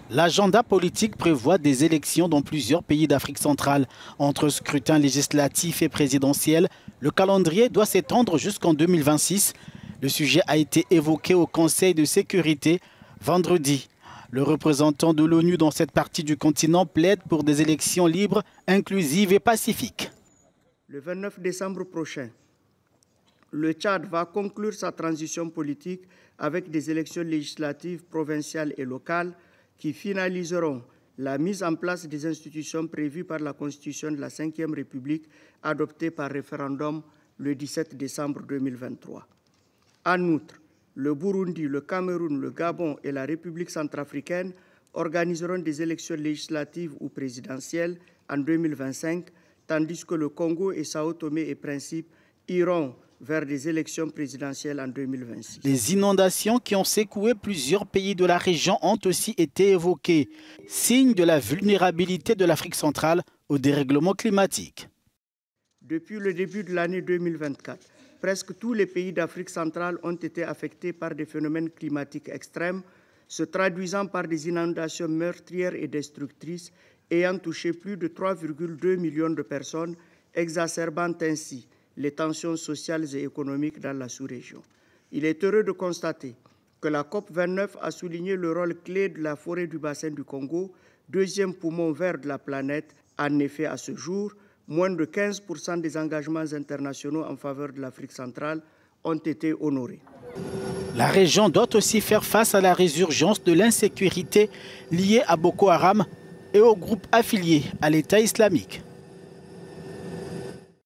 L'agenda politique prévoit des élections dans plusieurs pays d'Afrique centrale. Entre scrutins législatifs et présidentiels, le calendrier doit s'étendre jusqu'en 2026. Le sujet a été évoqué au Conseil de sécurité vendredi. Le représentant de l'ONU dans cette partie du continent plaide pour des élections libres, inclusives et pacifiques. Le 29 décembre prochain, le Tchad va conclure sa transition politique avec des élections législatives provinciales et locales qui finaliseront la mise en place des institutions prévues par la Constitution de la Ve République adoptée par référendum le 17 décembre 2023. En outre, le Burundi, le Cameroun, le Gabon et la République centrafricaine organiseront des élections législatives ou présidentielles en 2025, tandis que le Congo et Sao Tomé et Principe iront vers des élections présidentielles en 2026. Les inondations qui ont secoué plusieurs pays de la région ont aussi été évoquées, signe de la vulnérabilité de l'Afrique centrale au dérèglement climatique. Depuis le début de l'année 2024, presque tous les pays d'Afrique centrale ont été affectés par des phénomènes climatiques extrêmes, se traduisant par des inondations meurtrières et destructrices ayant touché plus de 3,2 millions de personnes, exacerbant ainsi les tensions sociales et économiques dans la sous-région. Il est heureux de constater que la COP29 a souligné le rôle clé de la forêt du bassin du Congo, deuxième poumon vert de la planète. En effet, à ce jour, moins de 15% des engagements internationaux en faveur de l'Afrique centrale ont été honorés. La région doit aussi faire face à la résurgence de l'insécurité liée à Boko Haram et aux groupes affiliés à l'État islamique.